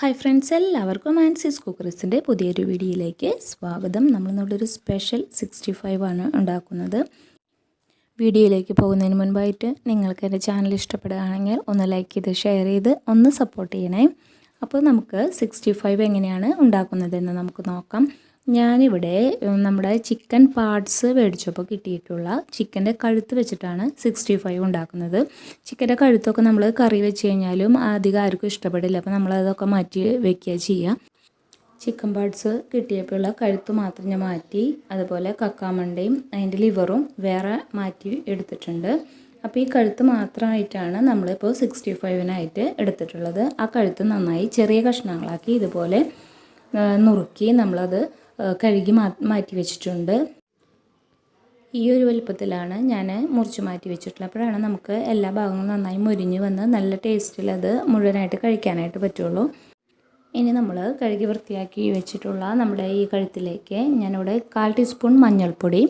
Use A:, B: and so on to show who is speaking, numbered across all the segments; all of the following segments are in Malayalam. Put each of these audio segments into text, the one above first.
A: ഹായ് ഫ്രണ്ട്സ്, എല്ലാവർക്കും ആൻസീസ് കുക്കറീസിൻ്റെ പുതിയൊരു വീഡിയോയിലേക്ക് സ്വാഗതം. നമ്മളിന്നൊരു സ്പെഷ്യൽ 65 ആണ് ഉണ്ടാക്കുന്നത്. വീഡിയോയിലേക്ക് പോകുന്നതിന് മുൻപായിട്ട് നിങ്ങൾക്ക് എൻ്റെ ചാനൽ ഇഷ്ടപ്പെടുകയാണെങ്കിൽ ഒന്ന് ലൈക്ക് ചെയ്ത് ഷെയർ ചെയ്ത് ഒന്ന് സപ്പോർട്ട് ചെയ്യണേ. അപ്പോൾ നമുക്ക് 65 എങ്ങനെയാണ് ഉണ്ടാക്കുന്നതെന്ന് നമുക്ക് നോക്കാം. ഞാനിവിടെ നമ്മുടെ ചിക്കൻ പാർട്സ് മേടിച്ചപ്പോൾ കിട്ടിയിട്ടുള്ള ചിക്കൻ്റെ കഴുത്ത് വെച്ചിട്ടാണ് 65 ഉണ്ടാക്കുന്നത്. ചിക്കൻ്റെ കഴുത്തൊക്കെ നമ്മൾ കറി വെച്ച് കഴിഞ്ഞാലും അധികം ആർക്കും ഇഷ്ടപ്പെടില്ല. അപ്പോൾ നമ്മളതൊക്കെ മാറ്റി വെക്കുക ചെയ്യുക. ചിക്കൻ പാർട്സ് കിട്ടിയപ്പോഴുള്ള കഴുത്ത് മാത്രം ഞാൻ മാറ്റി, അതുപോലെ കക്കാമണ്ടയും അതിൻ്റെ ലിവറും വേറെ മാറ്റി എടുത്തിട്ടുണ്ട്. അപ്പോൾ ഈ കഴുത്ത് മാത്രമായിട്ടാണ് നമ്മളിപ്പോൾ 65-നായിട്ട് എടുത്തിട്ടുള്ളത്. ആ കഴുത്ത് നന്നായി ചെറിയ കഷ്ണങ്ങളാക്കി ഇതുപോലെ നുറുക്കി നമ്മളത് കഴുകി മാറ്റി വെച്ചിട്ടുണ്ട്. ഈ ഒരു വലുപ്പത്തിലാണ് ഞാൻ മുറിച്ച് മാറ്റി വെച്ചിട്ടുള്ളത്. അപ്പോഴാണ് നമുക്ക് എല്ലാ ഭാഗങ്ങളും നന്നായി മുരിഞ്ഞ് വന്ന് നല്ല ടേസ്റ്റിൽ അത് മുഴുവനായിട്ട് കഴിക്കാനായിട്ട് പറ്റുള്ളൂ. ഇനി നമ്മൾ കഴുകി വൃത്തിയാക്കി വെച്ചിട്ടുള്ള നമ്മുടെ ഈ കഴുത്തിലേക്ക് ഞാനിവിടെ 1/4 ടീസ്പൂൺ മഞ്ഞൾപ്പൊടി,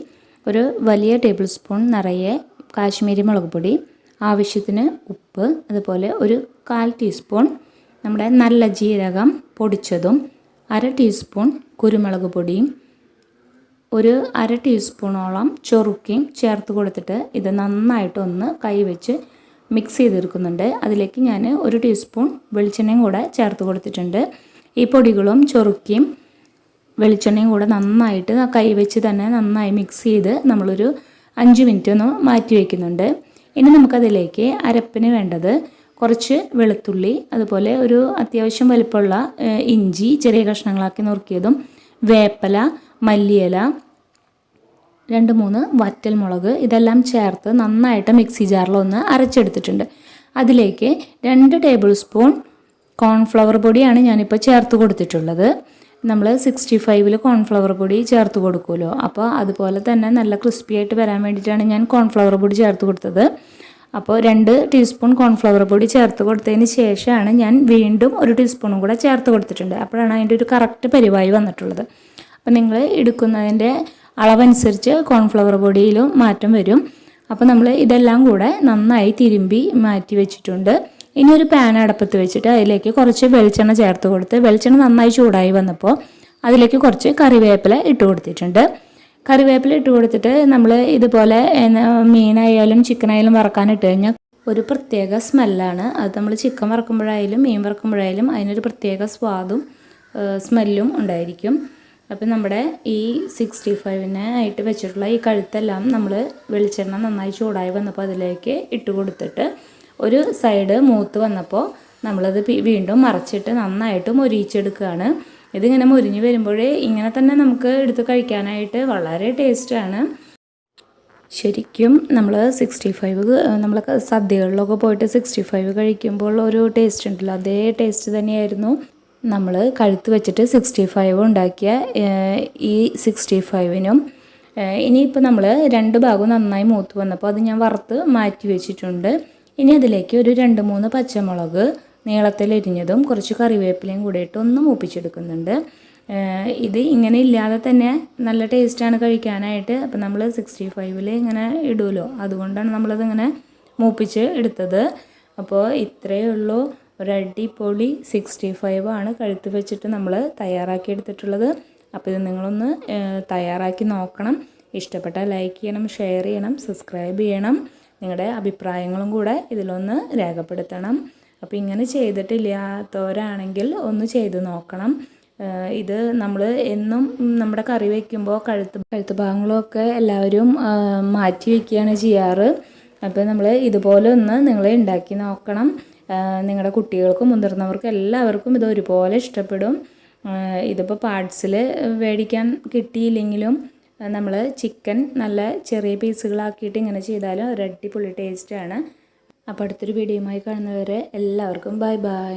A: ഒരു വലിയ ടേബിൾ സ്പൂൺ നിറയെ കാശ്മീരി മുളക് പൊടി, ആവശ്യത്തിന് ഉപ്പ്, അതുപോലെ ഒരു 1/4 ടീസ്പൂൺ നമ്മുടെ നല്ല ജീരകം പൊടിച്ചതും, 1/2 ടീസ്പൂൺ കുരുമുളക് പൊടിയും, ഒരു 1/2 ടീസ്പൂണോളം ചൊറുക്കയും ചേർത്ത് കൊടുത്തിട്ട് ഇത് നന്നായിട്ടൊന്ന് കൈവച്ച് മിക്സ് ചെയ്തെടുക്കുന്നുണ്ട്. അതിലേക്ക് ഞാൻ 1 ടീസ്പൂൺ വെളിച്ചെണ്ണയും കൂടെ ചേർത്ത് കൊടുത്തിട്ടുണ്ട്. ഈ പൊടികളും ചൊറുക്കയും വെളിച്ചെണ്ണയും കൂടെ നന്നായിട്ട് കൈവച്ച് തന്നെ നന്നായി മിക്സ് ചെയ്ത് നമ്മളൊരു 5 മിനിറ്റ് ഒന്ന് മാറ്റി വയ്ക്കുന്നുണ്ട്. ഇനി നമുക്കതിലേക്ക് അരപ്പിന് വേണ്ടത് കുറച്ച് വെളുത്തുള്ളി, അതുപോലെ ഒരു അത്യാവശ്യം വലിപ്പമുള്ള ഇഞ്ചി ചെറിയ കഷ്ണങ്ങളാക്കി നുറുക്കിയതും, വേപ്പില, മല്ലിയില, 2-3 വറ്റൽമുളക്, ഇതെല്ലാം ചേർത്ത് നന്നായിട്ട് മിക്സി ജാറിലൊന്ന് അരച്ചെടുത്തിട്ടുണ്ട്. അതിലേക്ക് 2 ടേബിൾ സ്പൂൺ കോൺഫ്ലവർ പൊടിയാണ് ഞാനിപ്പോൾ ചേർത്ത് കൊടുത്തിട്ടുള്ളത്. നമ്മൾ 65-ൽ കോൺഫ്ലവർ പൊടി ചേർത്ത് കൊടുക്കുമല്ലോ, അപ്പോൾ അതുപോലെ തന്നെ നല്ല ക്രിസ്പി ആയിട്ട് വരാൻ വേണ്ടിയിട്ടാണ് ഞാൻ കോൺഫ്ലവർ പൊടി ചേർത്ത് കൊടുത്തത്. അപ്പോൾ 2 ടീസ്പൂൺ കോൺഫ്ലവർ പൊടി ചേർത്ത് കൊടുത്തതിന് ശേഷമാണ് ഞാൻ വീണ്ടും 1 ടീസ്പൂണും കൂടെ ചേർത്ത് കൊടുത്തിട്ടുണ്ട്. അപ്പോഴാണ് അതിൻ്റെ ഒരു കറക്റ്റ് പരിവായി വന്നിട്ടുള്ളത്. അപ്പോൾ നിങ്ങൾ എടുക്കുന്നതിൻ്റെ അളവനുസരിച്ച് കോൺഫ്ലവർ പൊടിയിലും മാറ്റം വരും. അപ്പോൾ നമ്മൾ ഇതെല്ലാം കൂടെ നന്നായി തിരുമ്പി മാറ്റി വെച്ചിട്ടുണ്ട്. ഇനി ഒരു പാൻ അടുപ്പത്ത് വെച്ചിട്ട് അതിലേക്ക് കുറച്ച് വെളിച്ചെണ്ണ ചേർത്ത് കൊടുത്ത് വെളിച്ചെണ്ണ നന്നായി ചൂടായി വന്നപ്പോൾ അതിലേക്ക് കുറച്ച് കറിവേപ്പില ഇട്ട് കൊടുത്തിട്ടുണ്ട്. കറിവേപ്പില ഇട്ട് കൊടുത്തിട്ട് നമ്മൾ ഇതുപോലെ മീനായാലും ചിക്കനായാലും വറക്കാനിട്ട് കഴിഞ്ഞാൽ ഒരു പ്രത്യേക സ്മെല്ലാണ്. അത് നമ്മൾ ചിക്കൻ വറക്കുമ്പോഴായാലും മീൻ വറക്കുമ്പോഴായാലും അതിനൊരു പ്രത്യേക സ്വാദും സ്മെല്ലും ഉണ്ടായിരിക്കും. അപ്പം നമ്മുടെ ഈ 65-നായിട്ട് വെച്ചിട്ടുള്ള ഈ കഴുത്തെല്ലാം നമ്മൾ വെളിച്ചെണ്ണ നന്നായി ചൂടായി വന്നപ്പോൾ അതിലേക്ക് ഇട്ട് കൊടുത്തിട്ട് ഒരു സൈഡ് മൂത്ത് വന്നപ്പോൾ നമ്മളത് വീണ്ടും മറച്ചിട്ട് നന്നായിട്ട് മൊരിയിച്ചെടുക്കുകയാണ്. ഇതിങ്ങനെ മുരിഞ്ഞ് വരുമ്പോഴേ ഇങ്ങനെ തന്നെ നമുക്ക് എടുത്ത് കഴിക്കാനായിട്ട് വളരെ ടേസ്റ്റാണ്. ശരിക്കും നമ്മൾ 65 നമ്മൾ സദ്യകളിലൊക്കെ പോയിട്ട് 65 കഴിക്കുമ്പോൾ ഒരു ടേസ്റ്റ് ഉണ്ടല്ലോ, അതേ ടേസ്റ്റ് തന്നെയായിരുന്നു നമ്മൾ കഴുത്ത് വെച്ചിട്ട് 65 ഉണ്ടാക്കിയ ഈ 65-നും. ഇനിയിപ്പോൾ നമ്മൾ 2 ഭാഗവും നന്നായി മൂത്ത് വന്നപ്പോൾ അത് ഞാൻ വറുത്ത് മാറ്റി വെച്ചിട്ടുണ്ട്. ഇനി അതിലേക്ക് ഒരു 2-3 പച്ചമുളക് നീളത്തിൽ എരിഞ്ഞതും കുറച്ച് കറിവേപ്പിലയും കൂടെ ഇട്ട് ഒന്ന് മൂപ്പിച്ചെടുക്കുന്നുണ്ട്. ഇത് ഇങ്ങനെ ഇല്ലാതെ തന്നെ നല്ല ടേസ്റ്റാണ് കഴിക്കാനായിട്ട്. അപ്പോൾ നമ്മൾ 65-ൽ ഇങ്ങനെ ഇടുമല്ലോ, അതുകൊണ്ടാണ് നമ്മളതിങ്ങനെ മൂപ്പിച്ച് എടുത്തത്. അപ്പോൾ ഇത്രയേ ഉള്ളൂ, ഒരു അടിപൊളി 65 ആണ് കഴുത്ത് വെച്ചിട്ട് നമ്മൾ തയ്യാറാക്കി എടുത്തിട്ടുള്ളത്. അപ്പോൾ ഇത് നിങ്ങളൊന്ന് തയ്യാറാക്കി നോക്കണം. ഇഷ്ടപ്പെട്ടാൽ ലൈക്ക് ചെയ്യണം, ഷെയർ ചെയ്യണം, സബ്സ്ക്രൈബ് ചെയ്യണം. നിങ്ങളുടെ അഭിപ്രായങ്ങളും കൂടെ ഇതിലൊന്ന് രേഖപ്പെടുത്തണം. അപ്പോൾ ഇങ്ങനെ ചെയ്തിട്ടില്ലാത്തവരാണെങ്കിൽ ഒന്ന് ചെയ്ത് നോക്കണം. ഇത് നമ്മൾ എന്നും നമ്മുടെ കറി വയ്ക്കുമ്പോൾ കഴുത്ത് ഭാഗങ്ങളൊക്കെ എല്ലാവരും മാറ്റി വയ്ക്കുകയാണ് ചെയ്യാറ്. അപ്പോൾ നമ്മൾ ഇതുപോലെ ഒന്ന് നിങ്ങൾ ഉണ്ടാക്കി നോക്കണം. നിങ്ങളുടെ കുട്ടികൾക്കും മുതിർന്നവർക്കും എല്ലാവർക്കും ഇത് ഒരുപോലെ ഇഷ്ടപ്പെടും. ഇതിപ്പോൾ പാർട്സിൽ മേടിക്കാൻ കിട്ടിയില്ലെങ്കിലും നമ്മൾ ചിക്കൻ നല്ല ചെറിയ പീസുകളാക്കിയിട്ട് ഇങ്ങനെ ചെയ്താലും ഒരു അടിപൊളി ടേസ്റ്റാണ്. അപ്പോൾ അടുത്തൊരു വീഡിയോയുമായി കാണുന്നവരെ എല്ലാവർക്കും ബൈ ബൈ.